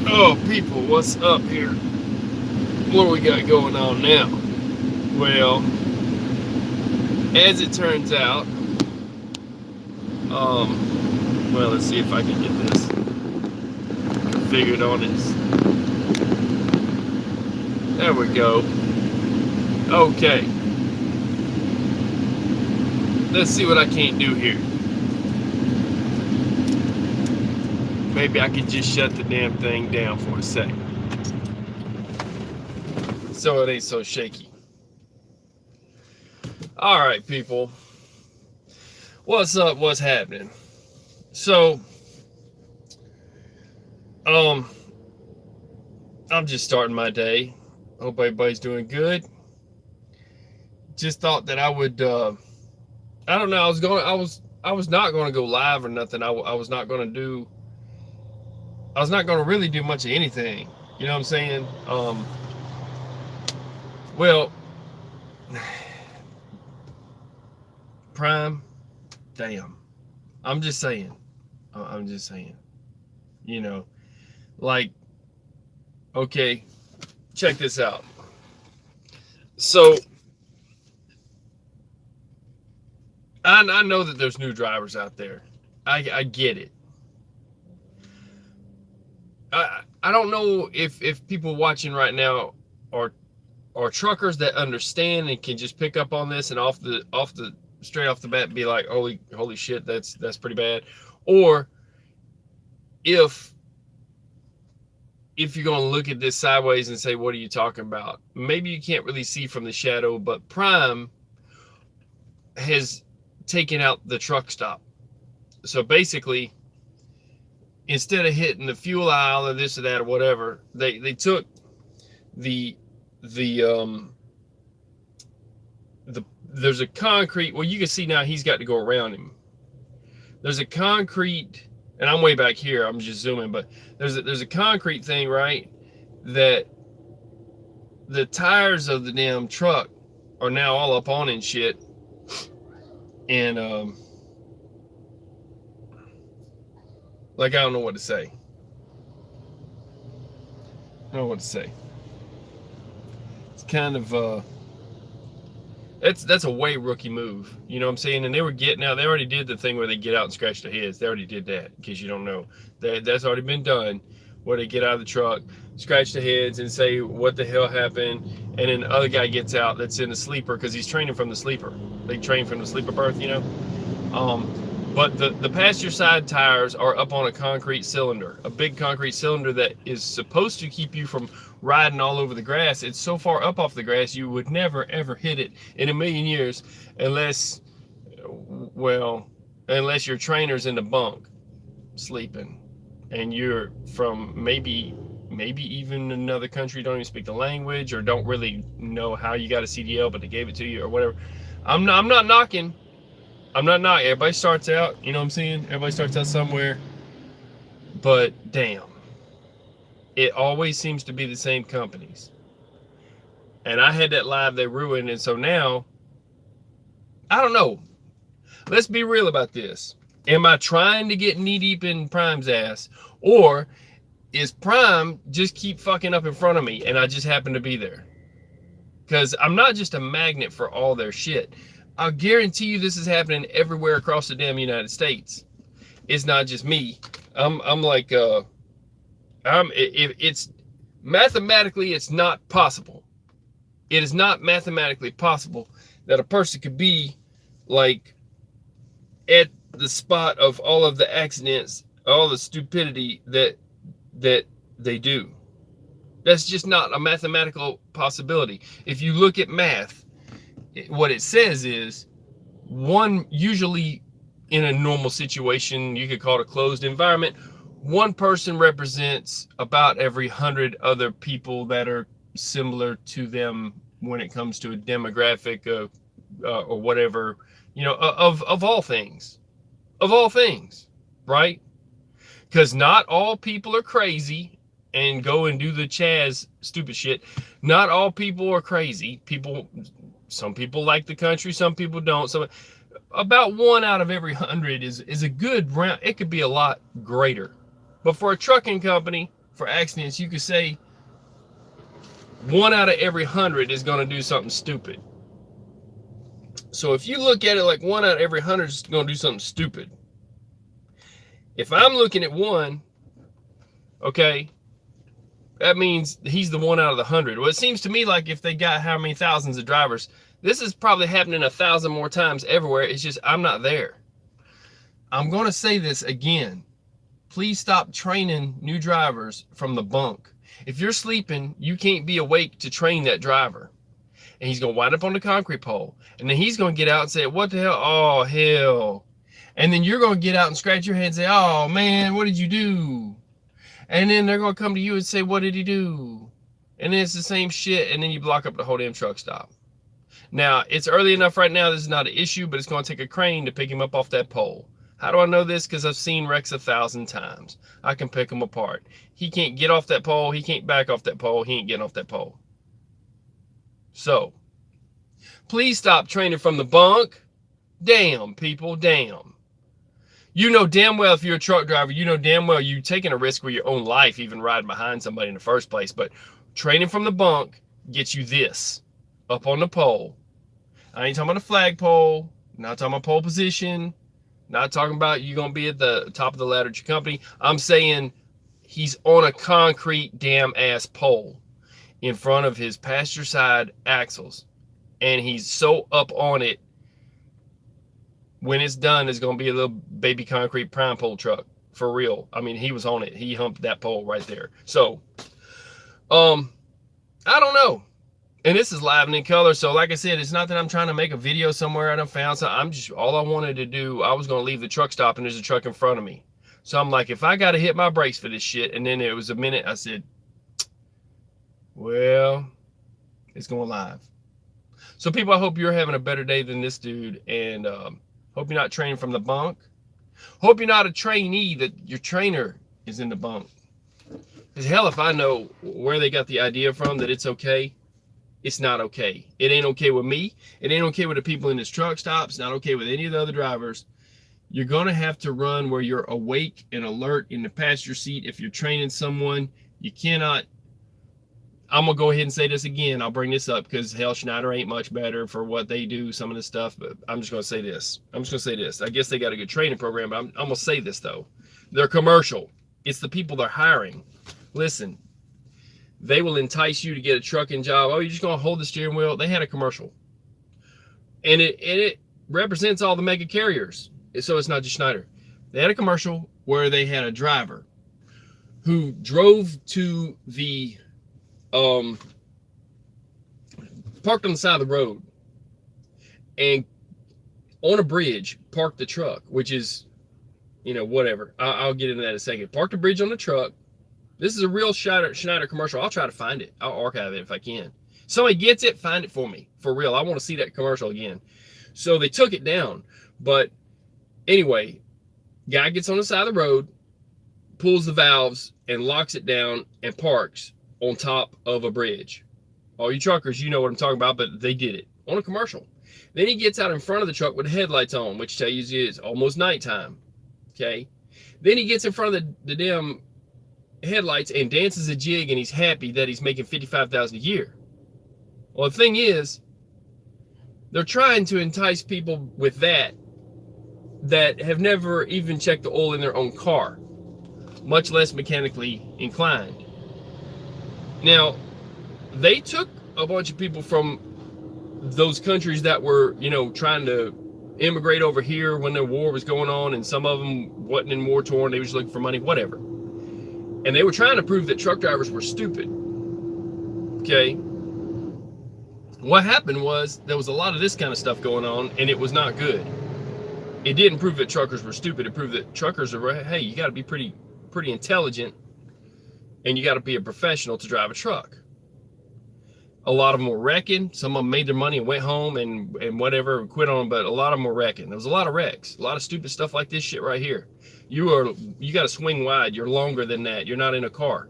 Oh, people, what's up here? What do we got going on now? Well, as it turns out, well, let's see if I can get this configured on it. There we go. Okay, let's see what I can't do here. Maybe I can just shut the damn thing down for a second so it ain't so shaky. All right, people, what's up? What's happening? So, um, I'm just starting my day. Hope everybody's doing good. Just thought that I would. I don't know. I was not going to go live or nothing. I was not going to do. I was not going to really do much of anything. You know what I'm saying? Well, Prime, damn. I'm just saying. I'm just saying. You know, like, okay, check this out. So I know that there's new drivers out there. I get it. I don't know if people watching right now are truckers that understand and can just pick up on this and off the straight off the bat be like, holy shit, that's pretty bad. Or if you're going to look at this sideways and say, what are you talking about? Maybe you can't really see from the shadow, but Prime has taken out the truck stop. So basically, instead of hitting the fuel aisle or this or that or whatever, they took the the there's a concrete. Well, you can see now he's got to go around him. There's a concrete, and I'm way back here. I'm just zooming, but there's a concrete thing, right? That the tires of the damn truck are now all up on and shit, and like I don't know what to say. I don't know what to say. It's kind of that's a way rookie move. You know what I'm saying? And they were getting out. They already did the thing where they get out and scratch their heads. They already did that. In case you don't know, that's already been done. Where they get out of the truck, scratch their heads, and say what the hell happened. And then the other guy gets out that's in the sleeper because he's training from the sleeper. They train from the sleeper berth, you know. But the passenger side tires are up on a concrete cylinder, a big concrete cylinder that is supposed to keep you from riding all over the grass. It's so far up off the grass you would never ever hit it in a million years unless, well, unless your trainer's in the bunk sleeping and you're from maybe even another country, don't even speak the language or don't really know how you got a CDL, but they gave it to you or whatever. I'm not knocking. I'm not knocking. Everybody starts out, you know what I'm saying? Everybody starts out somewhere. But damn, it always seems to be the same companies. And I had that live they ruined, and so now, I don't know. Let's be real about this. Am I trying to get knee deep in Prime's ass, or is Prime just keep fucking up in front of me and I just happen to be there? Because I'm not just a magnet for all their shit. I'll guarantee you this is happening everywhere across the damn United States. It's not just me. I'm like it's mathematically it's not possible. It is not mathematically possible that a person could be like at the spot of all of the accidents, all the stupidity that they do. That's just not a mathematical possibility. If you look at math, what it says is one, usually in a normal situation, you could call it a closed environment, one person represents about every 100 other people that are similar to them when it comes to a demographic or whatever, you know, of all things, right? Because not all people are crazy and go and do the Chaz stupid shit. Not all people are crazy. Some people like the country, some people don't. So about 1 out of every 100 is a good round. It could be a lot greater. But for a trucking company, for accidents, you could say 1 out of every 100 is going to do something stupid. So if you look at it like 1 out of every 100 is going to do something stupid. If I'm looking at 1, okay, that means he's the 1 out of the 100. Well, it seems to me like if they got how many thousands of drivers, this is probably happening 1,000 more times everywhere. It's just I'm not there. I'm going to say this again. Please stop training new drivers from the bunk. If you're sleeping, you can't be awake to train that driver. And he's going to wind up on the concrete pole. And then he's going to get out and say, what the hell? Oh, hell. And then you're going to get out and scratch your head and say, oh, man, what did you do? And then they're going to come to you and say, what did he do? And then it's the same shit. And then you block up the whole damn truck stop. Now, it's early enough right now. This is not an issue, but it's going to take a crane to pick him up off that pole. How do I know this? Because I've seen wrecks 1,000 times. I can pick them apart. He can't get off that pole. He can't back off that pole. He ain't getting off that pole. So, please stop training from the bunk. Damn, people, damn. You know damn well if you're a truck driver, you know damn well you're taking a risk with your own life, even riding behind somebody in the first place. But training from the bunk gets you this, up on the pole. I ain't talking about a flagpole, not talking about pole position, not talking about you going to be at the top of the ladder at your company. I'm saying he's on a concrete damn ass pole in front of his passenger side axles. And he's so up on it, when it's done, it's going to be a little baby concrete prime pole truck. For real. I mean, he was on it. He humped that pole right there. So, I don't know. And this is live and in color. So like I said, it's not that I'm trying to make a video somewhere I done found. So I'm just, all I wanted to do, I was going to leave the truck stop and there's a truck in front of me. So I'm like, if I got to hit my brakes for this shit. And then it was a minute, I said, well, it's going live. So people, I hope you're having a better day than this dude. And hope you're not training from the bunk. Hope you're not a trainee that your trainer is in the bunk. Because hell, if I know where they got the idea from that it's okay, it's not okay. It ain't okay with me. It ain't okay with the people in this truck stop. It's not okay with any of the other drivers. You're going to have to run where you're awake and alert in the passenger seat. If you're training someone, you cannot. I'm going to go ahead and say this again. I'll bring this up because hell, Schneider ain't much better for what they do, some of this stuff. But I'm just going to say this. I guess they got a good training program, but I'm going to say this, though. They're commercial. It's the people they're hiring. Listen. They will entice you to get a trucking job. Oh, you're just going to hold the steering wheel. They had a commercial. And it represents all the mega carriers. So it's not just Schneider. They had a commercial where they had a driver who drove to the, parked on the side of the road and on a bridge parked the truck, which is, you know, whatever. I'll get into that in a second. Parked a bridge on the truck. This is a real Schneider commercial. I'll try to find it. I'll archive it if I can. Somebody gets it, find it for me. For real. I want to see that commercial again. So they took it down. But anyway, guy gets on the side of the road, pulls the valves, and locks it down and parks on top of a bridge. All you truckers, you know what I'm talking about, but they did it on a commercial. Then he gets out in front of the truck with the headlights on, which tells you it's almost nighttime. Okay? Then he gets in front of the damn headlights and dances a jig, and he's happy that he's making $55,000 a year. Well, the thing is, they're trying to entice people with that have never even checked the oil in their own car, much less mechanically inclined. Now, they took a bunch of people from those countries that were, you know, trying to immigrate over here when the war was going on, and some of them wasn't in war torn. They were just looking for money, whatever. And they were trying to prove that truck drivers were stupid. Okay. What happened was there was a lot of this kind of stuff going on, and it was not good. It didn't prove that truckers were stupid. It proved that truckers are, hey, you got to be pretty intelligent, and you got to be a professional to drive a truck. A lot of them were wrecking. Some of them made their money and went home and whatever, and quit on them, but a lot of them were wrecking. There was a lot of wrecks, a lot of stupid stuff like this shit right here. You got to swing wide. You're longer than that. You're not in a car.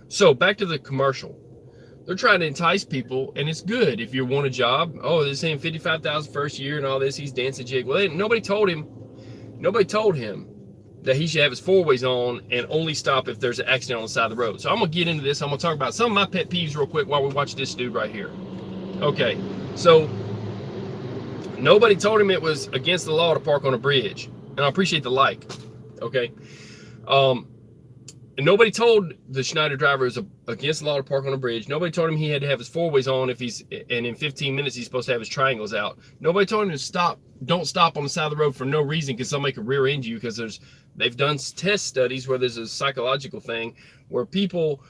So back to the commercial. They're trying to entice people, and it's good if you want a job. Oh, they're saying $55,000 first year and all this. He's dancing jig. Well, nobody told him that he should have his four-ways on and only stop if there's an accident on the side of the road. So I'm gonna get into this. I'm gonna talk about some of my pet peeves real quick while we watch this dude right here. Okay, so nobody told him it was against the law to park on a bridge, and I appreciate the like. Okay, and nobody told the Schneider driver it was against the law to park on a bridge. Nobody told him he had to have his four-ways on if he's, and in 15 minutes he's supposed to have his triangles out. Nobody told him to stop. Don't stop on the side of the road for no reason because somebody could rear end you, because they've done test studies where there's a psychological thing where people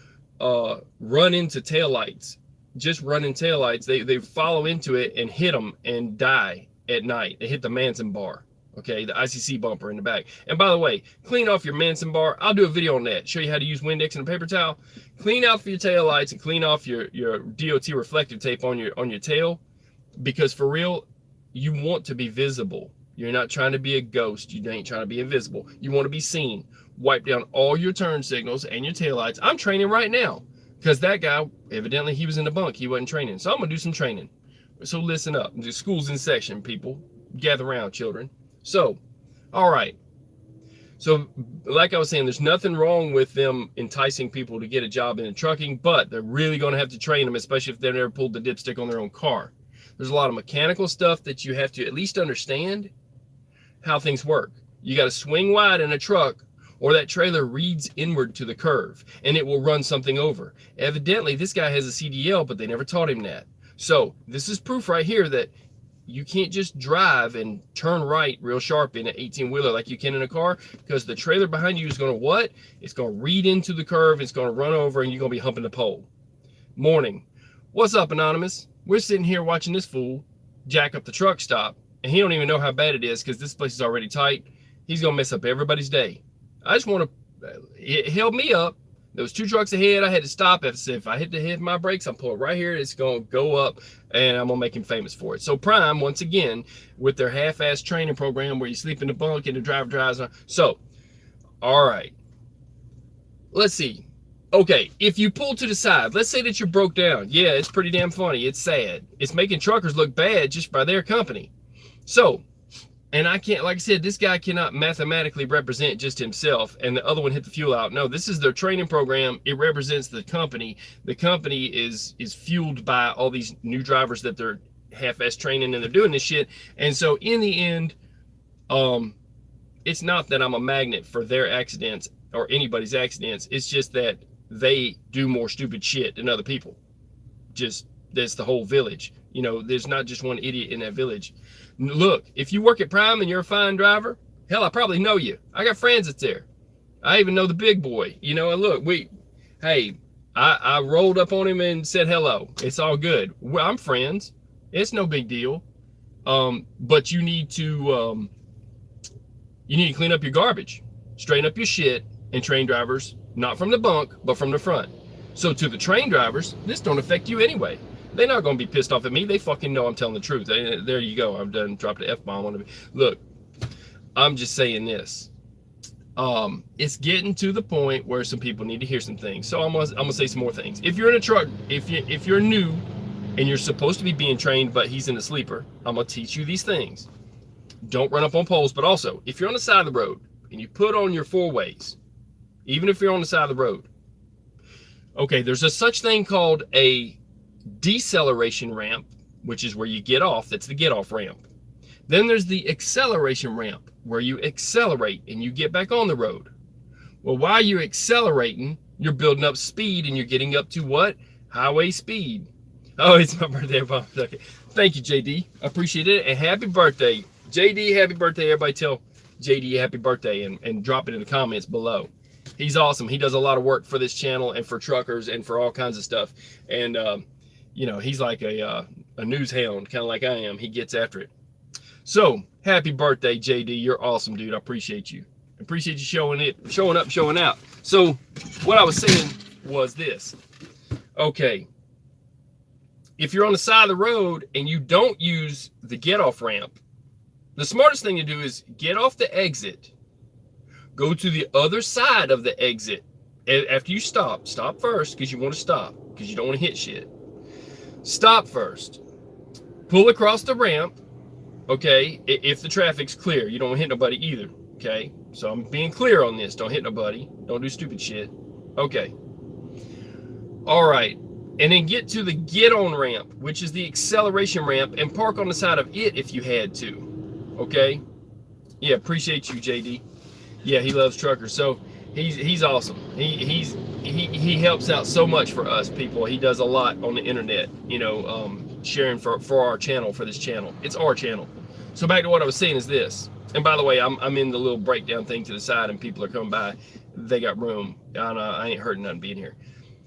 run into taillights, just running taillights. They follow into it and hit them and die at night. They hit the Manson bar. Okay, the ICC bumper in the back. And by the way, clean off your Manson bar. I'll do a video on that. Show you how to use Windex and a paper towel. Clean out for your tail lights and clean off your DOT reflective tape on your tail, because for real, you want to be visible. You're not trying to be a ghost. You ain't trying to be invisible. You want to be seen. Wipe down all your turn signals and your tail lights. I'm training right now because that guy, evidently he was in the bunk. He wasn't training. So I'm going to do some training. So listen up. The school's in session, people. Gather around, children. So, all right. So, like I was saying, there's nothing wrong with them enticing people to get a job in trucking, but they're really going to have to train them, especially if they've never pulled the dipstick on their own car. There's a lot of mechanical stuff that you have to at least understand how things work. You got to swing wide in a truck, or that trailer reads inward to the curve, and it will run something over. Evidently, this guy has a CDL, but they never taught him that. So, this is proof right here that you can't just drive and turn right real sharp in an 18-wheeler like you can in a car, because the trailer behind you is going to what? It's going to read into the curve, it's going to run over, and you're going to be humping the pole. Morning. What's up, Anonymous? We're sitting here watching this fool jack up the truck stop, and he don't even know how bad it is because this place is already tight. He's going to mess up everybody's day. I just want to, it held me up. There was two trucks ahead. I had to stop. If I hit my brakes, I'm pulling right here. It's going to go up, and I'm going to make him famous for it. So Prime, once again, with their half-ass training program where you sleep in the bunk and the driver drives on. So, all right. Let's see. Okay, if you pull to the side, let's say that you're broke down. Yeah, it's pretty damn funny. It's sad. It's making truckers look bad just by their company. So, and I can't, like I said, this guy cannot mathematically represent just himself and the other one hit the fuel out. No, this is their training program. It represents the company. The company is fueled by all these new drivers that they're half-ass training, and they're doing this shit. And so in the end, it's not that I'm a magnet for their accidents or anybody's accidents. It's just that they do more stupid shit than other people. Just, that's the whole village. You know, there's not just one idiot in that village. Look, if you work at Prime and you're a fine driver, hell, I probably know you. I got friends that's there. I even know the big boy, you know, and look, I rolled up on him and said hello. It's all good. Well, I'm friends. It's no big deal. But you need to clean up your garbage, straighten up your shit, and train drivers, not from the bunk, but from the front. So to the train drivers, this don't affect you anyway. They're not going to be pissed off at me. They fucking know I'm telling the truth. There you go. I'm done. Dropped the F-bomb on me. Look, I'm just saying this. It's getting to the point where some people need to hear some things. So I'm gonna say some more things. If you're in a truck, if you're new and you're supposed to be being trained, but he's in a sleeper, I'm gonna teach you these things. Don't run up on poles. But also, if you're on the side of the road and you put on your four ways, even if you're on the side of the road, okay, there's a such thing called a deceleration ramp, which is where you get off. That's the get off ramp. Then there's the acceleration ramp, where you accelerate and you get back on the road. Well, while you're accelerating, you're building up speed and you're getting up to what? Highway speed. Oh, it's my birthday. Okay. Thank you, JD. I appreciate it. And happy birthday. JD, happy birthday. Everybody tell JD happy birthday and drop it in the comments below. He's awesome. He does a lot of work for this channel and for truckers and for all kinds of stuff. And, you know, he's like a news hound, kind of like I am. He gets after it. So, happy birthday, JD. You're awesome, dude. I appreciate you. Appreciate you showing up, showing out. So, what I was saying was this. Okay. If you're on the side of the road and you don't use the get-off ramp, the smartest thing to do is get off the exit. Go to the other side of the exit. After you stop first, because you want to stop, because you don't want to hit shit. Stop first. Pull across the ramp, okay, if the traffic's clear. You don't want to hit nobody either, Okay, so I'm being clear on this. Don't hit nobody. Don't do stupid shit. Okay. All right. And then get to the get on ramp, which is the acceleration ramp, and park on the side of it if you had to. Okay. Yeah, appreciate you, JD. Yeah, he loves truckers. So he's awesome. He helps out so much for us people. He does a lot on the internet, you know, sharing for our channel, for this channel. It's our channel. So back to what I was saying is this. And by the way, I'm in the little breakdown thing to the side, and people are coming by. They got room. I ain't hurting nothing being here.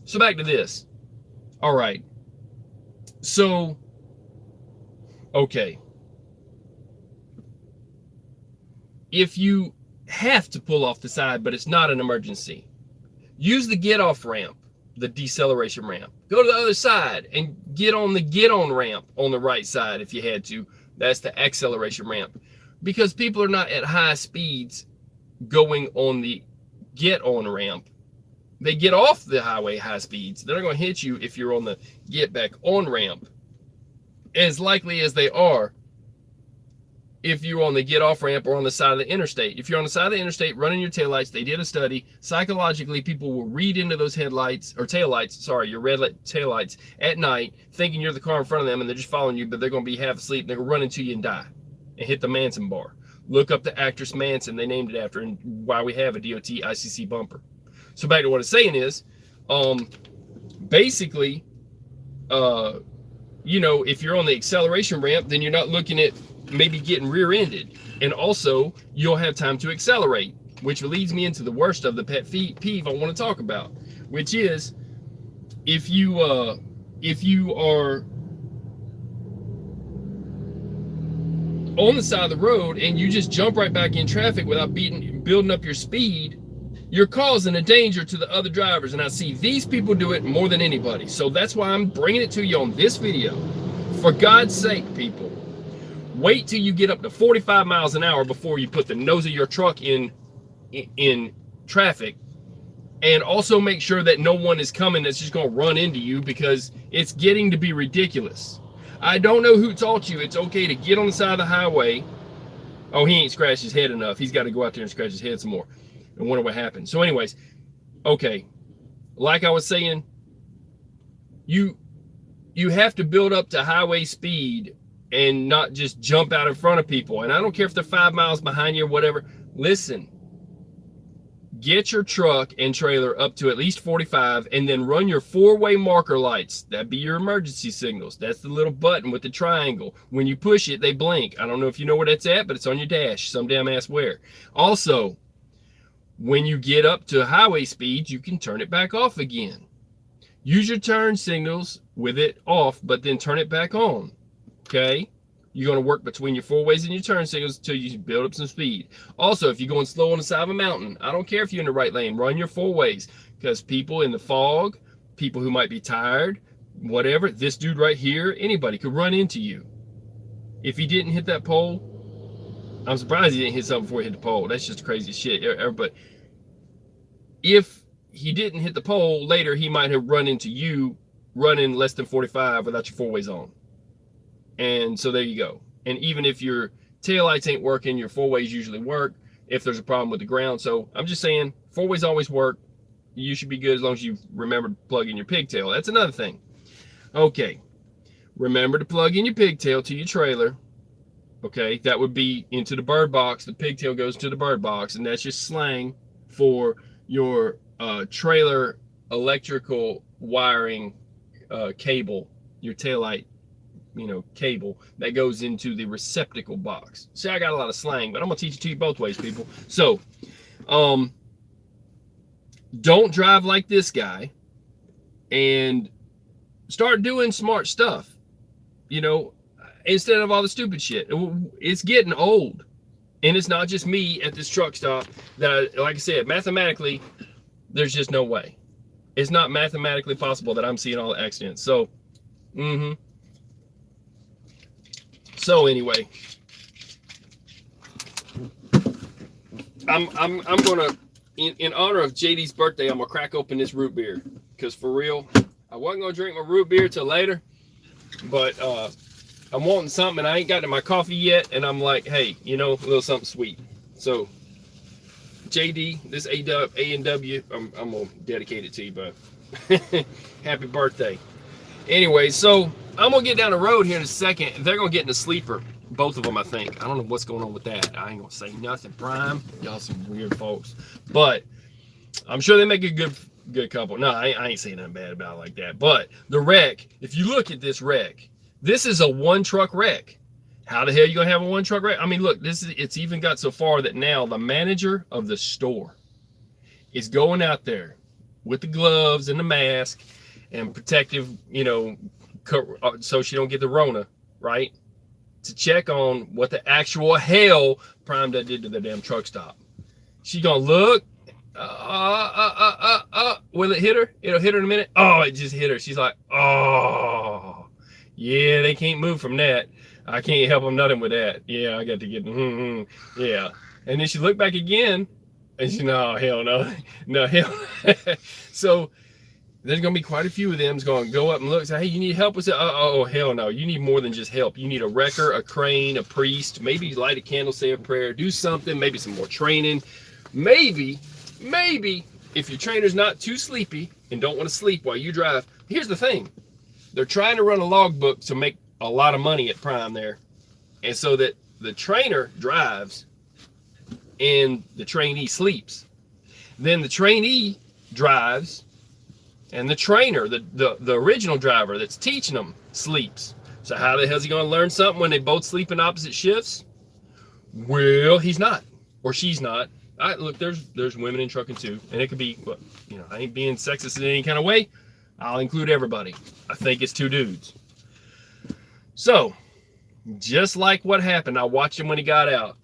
So back to this. All right. So, okay. If you have to pull off the side, but it's not an emergency, use the get off ramp, the deceleration ramp. Go to the other side and get on the get on ramp on the right side if you had to. That's the acceleration ramp. Because people are not at high speeds going on the get on ramp. They get off the highway high speeds. They're not going to hit you if you're on the get back on ramp, as likely as they are if you're on the get off ramp or on the side of the interstate. If you're on the side of the interstate running your taillights, they did a study. Psychologically, people will read into those headlights or taillights, sorry, your red light taillights at night, thinking you're the car in front of them and they're just following you, but they're going to be half asleep and they're going to run into you and die and hit the Manson bar. Look up the actress Manson, they named it after, and why we have a DOT ICC bumper. So back to what it's saying is, basically, you know, if you're on the acceleration ramp, then you're not looking at maybe getting rear-ended, and also you'll have time to accelerate, which leads me into the worst of the pet peeve I want to talk about, which is if you are on the side of the road and you just jump right back in traffic without building up your speed, you're causing a danger to the other drivers. And I see these people do it more than anybody. So that's why I'm bringing it to you on this video. For God's sake, people, wait till you get up to 45 miles an hour before you put the nose of your truck in traffic. And also make sure that no one is coming that's just going to run into you, because it's getting to be ridiculous. I don't know who taught you it's okay to get on the side of the highway. Oh, he ain't scratched his head enough. He's got to go out there and scratch his head some more and wonder what happened. So anyways, okay, like I was saying, you have to build up to highway speed and not just jump out in front of people. And I don't care if they're 5 miles behind you or whatever. Listen, get your truck and trailer up to at least 45 and then run your four-way marker lights. That'd be your emergency signals. That's the little button with the triangle. When you push it, they blink. I don't know if you know where that's at, but it's on your dash, some damn ass where. Also, when you get up to highway speeds, you can turn it back off again. Use your turn signals with it off, but then turn it back on. Okay? You're going to work between your four ways and your turn signals until you build up some speed. Also, if you're going slow on the side of a mountain, I don't care if you're in the right lane, run your four ways, because people in the fog, people who might be tired, whatever, this dude right here, anybody could run into you. If he didn't hit that pole, I'm surprised he didn't hit something before he hit the pole. That's just crazy shit. But if he didn't hit the pole later, he might have run into you running less than 45 without your four ways on. And so there you go. And even if your taillights ain't working, your four ways usually work if there's a problem with the ground. So I'm just saying, four ways always work. You should be good as long as you remember to plug in your pigtail. That's another thing. Okay. Remember to plug in your pigtail to your trailer. Okay. That would be into the bird box. The pigtail goes to the bird box. And that's just slang for your trailer electrical wiring cable, your taillight, cable that goes into the receptacle box. See, I got a lot of slang, but I'm gonna teach it to you both ways, people. So, don't drive like this guy and start doing smart stuff, instead of all the stupid shit. It's getting old, and it's not just me at this truck stop that, like I said, mathematically, there's just no way. It's not mathematically possible that I'm seeing all the accidents. So, So anyway, I'm gonna, in honor of JD's birthday, I'm gonna crack open this root beer, because for real, I wasn't gonna drink my root beer till later, but I'm wanting something and I ain't gotten my coffee yet, and I'm like, hey, a little something sweet. So JD, this A&W, I'm gonna dedicate it to you, bud. Happy birthday. Anyway, so I'm gonna get down the road here in a second. They're gonna get in the sleeper, both of them, I think. I don't know what's going on with that. I ain't gonna say nothing. Prime, y'all some weird folks, but I'm sure they make a good couple. No, I ain't saying nothing bad about it like that. But the wreck, if you look at this wreck, this is a one truck wreck. How the hell you gonna have a one truck wreck? I mean, look, it's even got so far that now the manager of the store is going out there with the gloves and the mask and protective, so she don't get the Rona, right? To check on what the actual hell Prime did to the damn truck stop. She gonna look. Will it hit her? It'll hit her in a minute. Oh, it just hit her. She's like, oh, yeah, they can't move from that. I can't help them nothing with that. Yeah, I got to get, yeah. And then she looked back again, and she, no, hell no, no, hell. So there's going to be quite a few of them going to go up and look and say, hey, you need help with it? Oh, hell no. You need more than just help. You need a wrecker, a crane, a priest, maybe light a candle, say a prayer, do something, maybe some more training. Maybe if your trainer's not too sleepy and don't want to sleep while you drive. Here's the thing. They're trying to run a logbook to make a lot of money at Prime there. And so that the trainer drives and the trainee sleeps. Then the trainee drives and the trainer, the original driver that's teaching them, sleeps. So how the hell is he going to learn something when they both sleep in opposite shifts? Well, he's not, or she's not. Look, there's women in trucking too, and it could be, well, I ain't being sexist in any kind of way. I'll include everybody. I think it's two dudes. So, just like what happened, I watched him when he got out.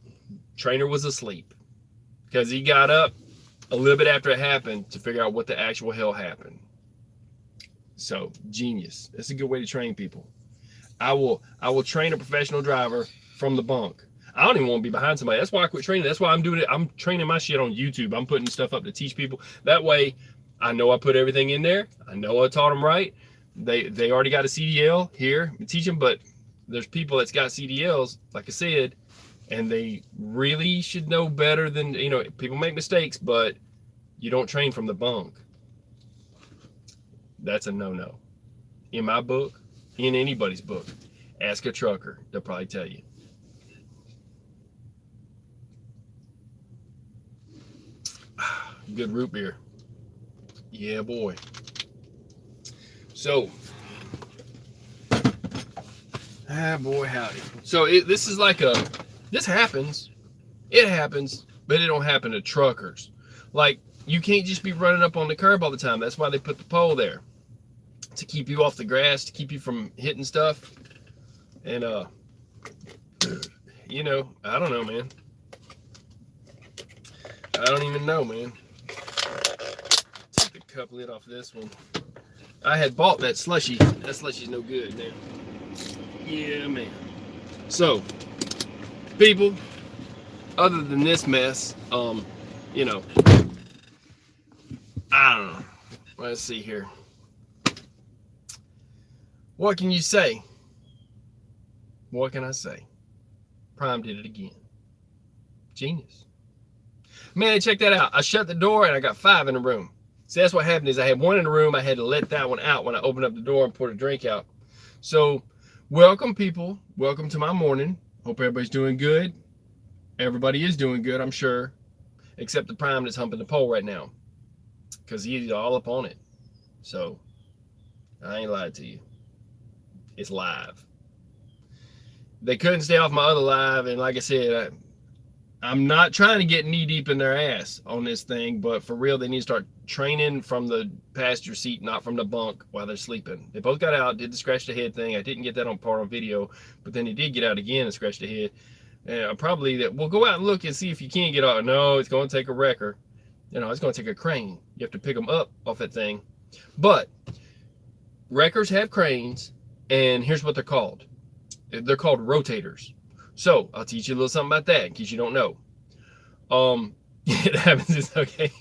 Trainer was asleep because he got up a little bit after it happened to figure out what the actual hell happened. So, genius. That's a good way to train people. I will train a professional driver from the bunk. I don't even want to be behind somebody. That's why I quit training. That's why I'm doing it. I'm training my shit on YouTube. I'm putting stuff up to teach people. That way, I know I put everything in there. I know I taught them right. They already got a CDL here to teach them, but there's people that's got CDLs, like I said, and they really should know better than, people make mistakes, but you don't train from the bunk. That's a no-no. In my book, in anybody's book, ask a trucker. They'll probably tell you. Good root beer. Yeah, boy. So, boy, howdy. So this is like this happens. It happens, but it don't happen to truckers. Like, you can't just be running up on the curb all the time. That's why they put the pole there. To keep you off the grass, to keep you from hitting stuff. And, I don't know, man. I don't even know, man. Take the cup lid off this one. I had bought that slushy. That slushy's no good now. Yeah, man. So, people, other than this mess, I don't know. Let's see here. What can you say? What can I say? Prime did it again. Genius. Man, check that out. I shut the door and I got 5 in the room. See, that's what happened is I had 1 in the room. I had to let that one out when I opened up the door and poured a drink out. So, welcome, people. Welcome to my morning. Hope everybody's doing good. Everybody is doing good, I'm sure. Except the Prime that's humping the pole right now. Because he's all up on it. So, I ain't lied to you. It's live. They couldn't stay off my other live, and like I said, I'm not trying to get knee deep in their ass on this thing, but for real, they need to start training from the passenger seat, not from the bunk while they're sleeping. They both got out, did the scratch the head thing. I didn't get that on video, but then he did get out again and scratch the head. Probably that we'll go out and look and see if you can get out. No, it's going to take a wrecker. It's going to take a crane. You have to pick them up off that thing. But wreckers have cranes, and here's what they're called. They're called rotators. So I'll teach you a little something about that in case you don't know. It happens. It's okay.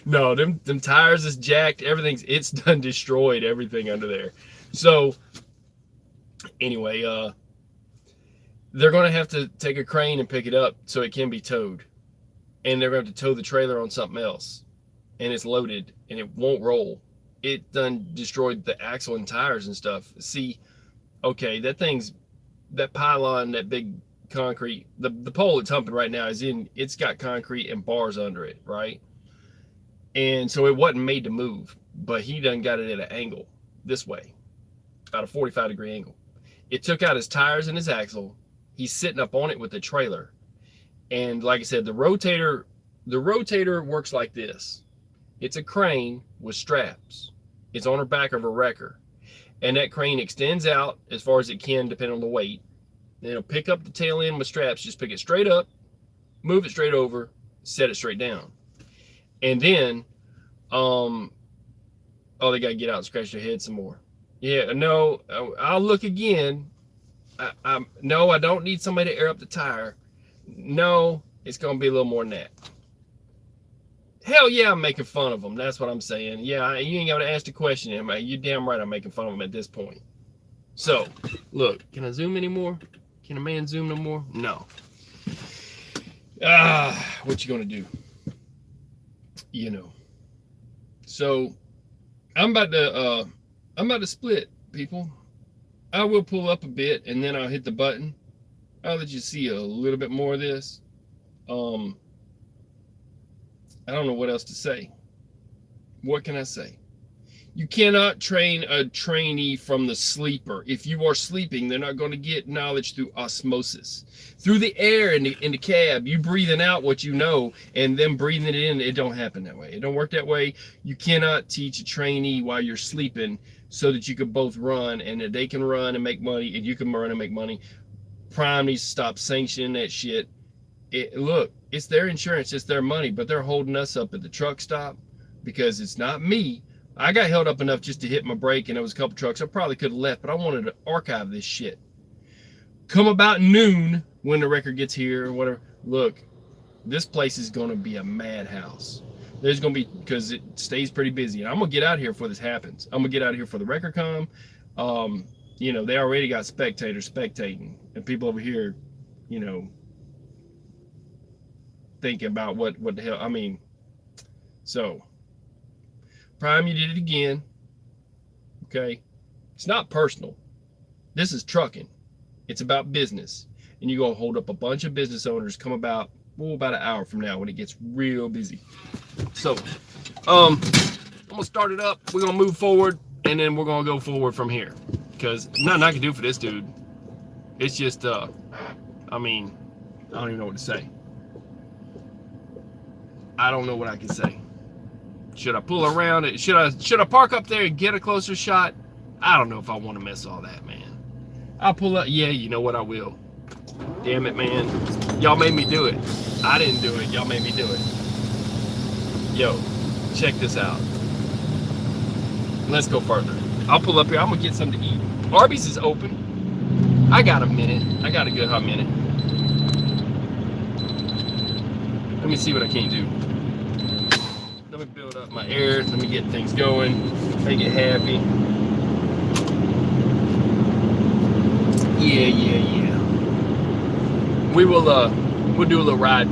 No, them tires is jacked. It's done destroyed everything under there. So anyway, they're going to have to take a crane and pick it up so it can be towed. and they're going to tow the trailer on something else, and it's loaded and it won't roll. It done destroyed the axle and tires and stuff. See, okay, that pylon, that big concrete, the pole it's humping right now it's got concrete and bars under it, right? And so it wasn't made to move, but he done got it at an angle this way, about a 45-degree angle. It took out his tires and his axle. He's sitting up on it with the trailer. And like I said, the rotator works like this. It's a crane with straps. It's on the back of a wrecker. And that crane extends out as far as it can, depending on the weight. Then it'll pick up the tail end with straps, just pick it straight up, move it straight over, set it straight down. And then, oh, they got to get out and scratch their head some more. Yeah, no, I'll look again. No, I don't need somebody to air up the tire. No, it's going to be a little more than that. Hell yeah, I'm making fun of them. That's what I'm saying. Yeah, you ain't got to ask the question. You're damn right I'm making fun of them at this point. So, look, can I zoom anymore? Can a man zoom no more? No. What you going to do? You know. So, I'm about to split, people. I will pull up a bit and then I'll hit the button. I'll let you see a little bit more of this. I don't know what else to say. What can I say? You cannot train a trainee from the sleeper. If you are sleeping, they're not going to get knowledge through osmosis. Through the air in the cab, you breathing out what you know and then breathing it in. It don't happen that way. It don't work that way. You cannot teach a trainee while you're sleeping so that you can both run and that they can run and make money and you can run and make money. Prime needs to stop sanctioning that shit. Look, it's their insurance, it's their money, but they're holding us up at the truck stop because it's not me. I got held up enough just to hit my brake and there was a couple trucks. I probably could have left, but I wanted to archive this shit. Come about noon when the record gets here or whatever. Look, this place is going to be a madhouse. There's going to be, because it stays pretty busy. And I'm going to get out here before this happens. I'm going to get out here for the record com. You know, they already got spectators spectating and people over here, you know, thinking about what the hell. I mean, so Prime, you did it again. Okay, it's not personal. This is trucking. It's about business, and you're gonna hold up a bunch of business owners. Come about an hour from now when it gets real busy. So, I'm gonna start it up. We're gonna move forward, and then we're gonna go forward from here. Because nothing I can do for this dude. It's just, I mean, I don't even know what to say. I don't know what I can say. Should I pull around it? Should I park up there and get a closer shot? I don't know if I want to mess all that, man. I'll pull up. Yeah, you know what? I will. Damn it, man. Y'all made me do it. I didn't do it. Y'all made me do it. Yo, check this out. Let's go further. I'll pull up here. I'm going to get something to eat. Arby's is open. I got a minute. I got a good hot minute. Let me see what I can do. Let me build up my air. Let me get things going. Make it happy. Yeah. We'll do a little ride.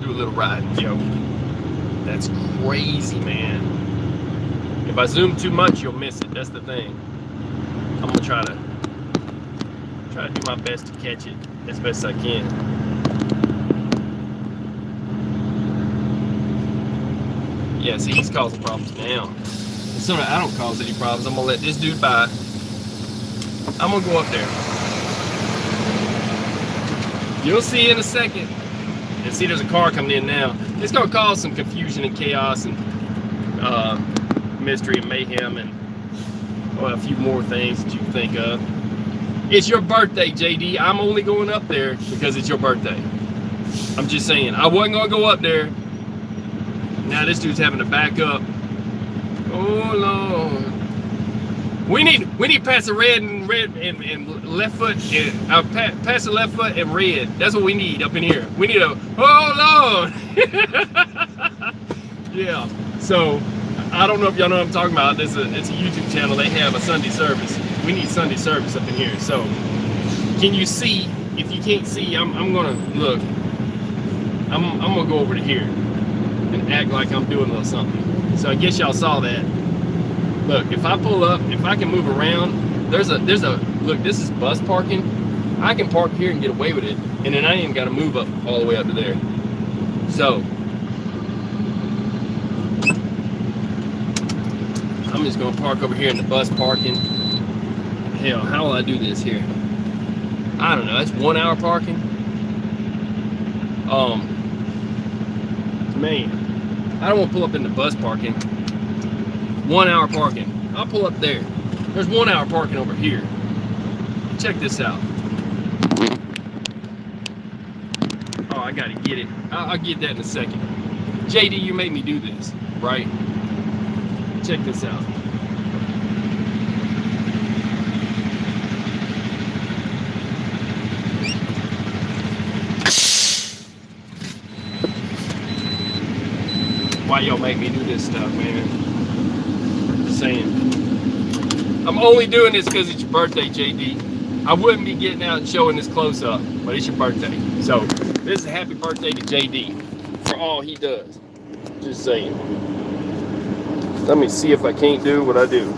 Do a little ride, yo. That's crazy, man. If I zoom too much, you'll miss it. That's the thing. I'm gonna try to do my best to catch it as best I can. Yeah, see, he's causing problems now. As soon as I don't cause any problems, I'm gonna let this dude by. I'm gonna go up there. You'll see in a second. And see, there's a car coming in now. It's gonna cause some confusion and chaos and mystery and mayhem and a few more things that you can think of. It's your birthday, JD. I'm only going up there because it's your birthday. I'm just saying. I wasn't gonna go up there. Now this dude's having to back up. Oh Lord. We need to pass the red and left foot and pass the left foot and red. That's what we need up in here. We need a oh Lord. Yeah. So I don't know if y'all know what I'm talking about. It's a YouTube channel. They have a Sunday service. We need Sunday service up in here. So Can you see? If you can't see, I'm gonna look. I'm gonna go over to here and act like I'm doing a little something. So I guess y'all saw that. Look, if I pull up, if I can move around, there's a look. This is bus parking. I can park here and get away with it, and then I ain't even got to move up all the way up to there. So I'm just gonna park over here in the bus parking. Hell, how will I do this here? I don't know. That's 1 hour parking. Man, I don't want to pull up in the bus parking. 1 hour parking. I'll pull up there. There's 1 hour parking over here. Check this out. Oh, I gotta get it. I'll get that in a second. JD, you made me do this, right? Check this out. Why y'all make me do this stuff, man? Just saying. I'm only doing this because it's your birthday, JD. I wouldn't be getting out and showing this close up, but it's your birthday. So this is a happy birthday to JD for all he does. Just saying. Let me see if I can't do what I do.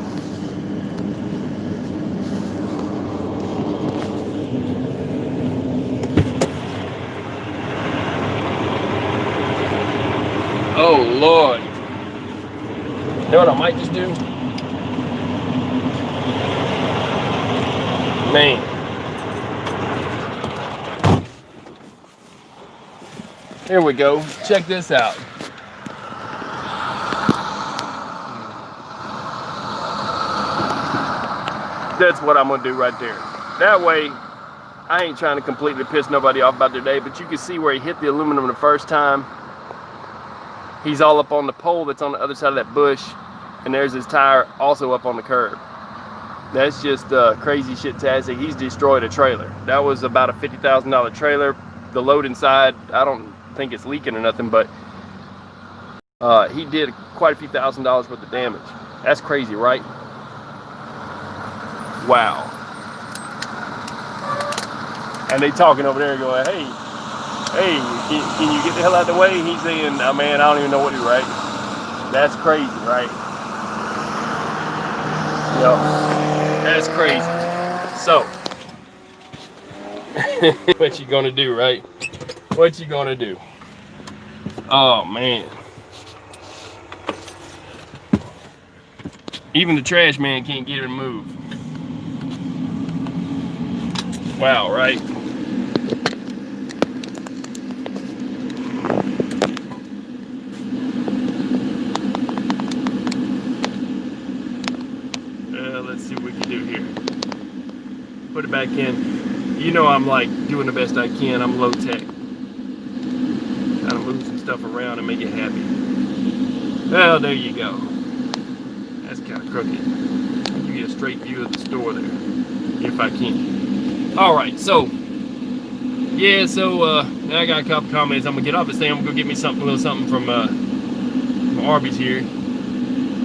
Oh, Lord. You know what I might just do? Man. Here we go. Check this out. That's what I'm going to do right there. That way, I ain't trying to completely piss nobody off about their day, but you can see where he hit the aluminum the first time. He's all up on the pole that's on the other side of that bush, and there's his tire also up on the curb. That's just crazy shit-tastic. He's destroyed a trailer. That was about a $50,000 trailer. The load inside, I don't think it's leaking or nothing, but he did quite a few $1,000s worth of damage. That's crazy, right? Wow. And they talking over there going, hey, can you get the hell out of the way? He's saying, oh, man, I don't even know what he's writing. That's crazy, right? Yep. That's crazy. So, what you gonna do, right? What you gonna do? Oh, man. Even the trash man can't get it moved. Wow, right? Let's see what we can do here. Put it back in. You know I'm like doing the best I can. I'm low tech. Gotta move some stuff around and make it happy. Well, there you go. That's kind of crooked. I'll give you a straight view of the store there, if I can. All right, so yeah, so now I got a couple comments. I'm gonna get off this thing. I'm gonna go get me something, a little something from Arby's here.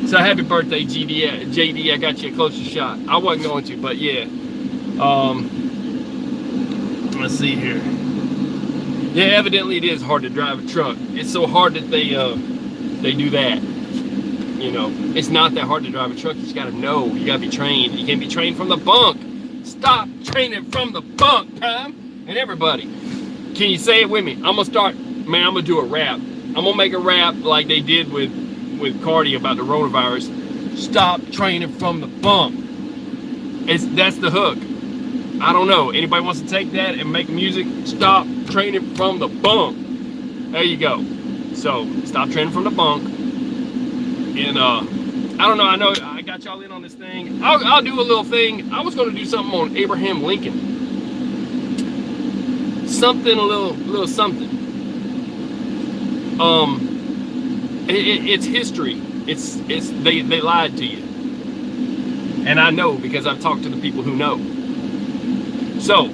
So happy birthday, JD. I got you a closer shot. I wasn't going to, but yeah. Let's see here. Yeah, evidently it is hard to drive a truck. It's so hard that they do that. You know, it's not that hard to drive a truck. You just gotta know. You gotta be trained. You can't be trained from the bunk. Stop training from the bunk, Tom. And everybody, can you say it with me? I'm gonna start. Man, I'm gonna do a rap. I'm gonna make a rap like they did with Cardi about the coronavirus. Stop training from the bunk. That's the hook. I don't know. Anybody wants to take that and make music? Stop training from the bunk. There you go. So stop training from the bunk. And I don't know. I know I got y'all in on this thing. I'll do a little thing. I was going to do something on Abraham Lincoln. Something, a little something. It's history. They lied to you, and I know because I've talked to the people who know. So,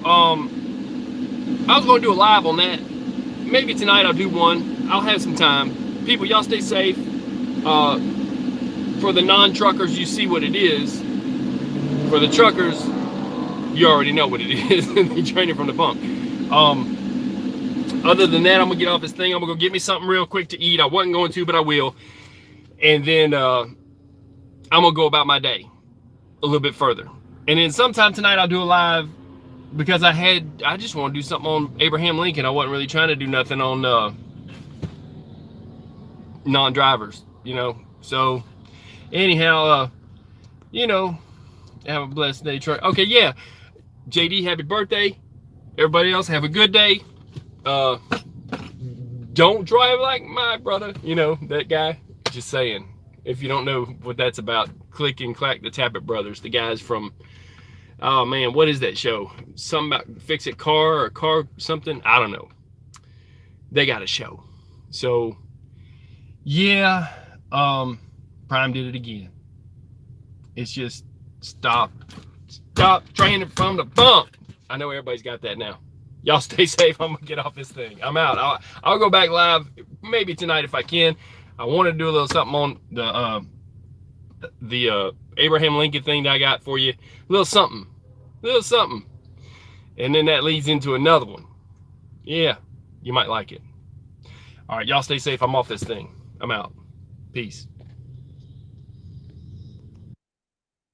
I was going to do a live on that. Maybe tonight I'll do one. I'll have some time. People, y'all stay safe. For the non-truckers, you see what it is. For the truckers, you already know what it is. They train it from the pump. Other than that, I'm gonna get off this thing. I'm gonna go get me something real quick to eat. I wasn't going to, but I will. And then I'm gonna go about my day a little bit further. And then sometime tonight I'll do a live, because I just want to do something on Abraham Lincoln. I wasn't really trying to do nothing on non-drivers, you know. So anyhow, you know, have a blessed day, Troy. Okay, yeah. JD, happy birthday. Everybody else, have a good day. Don't drive like my brother, you know, that guy. Just saying. If you don't know what that's about, click and clack the Tappet Brothers. The guys from, oh man, what is that show? Something about fix it car or car something. I don't know. They got a show. So yeah, Prime did it again. It's just stop training from the bump. I know everybody's got that now. Y'all stay safe. I'm gonna get off this thing. I'm out. I'll go back live maybe tonight if I can. I want to do a little something on the Abraham Lincoln thing that I got for you. A little something. And then that leads into another one. Yeah, you might like it. All right, y'all stay safe. I'm off this thing. I'm out. Peace.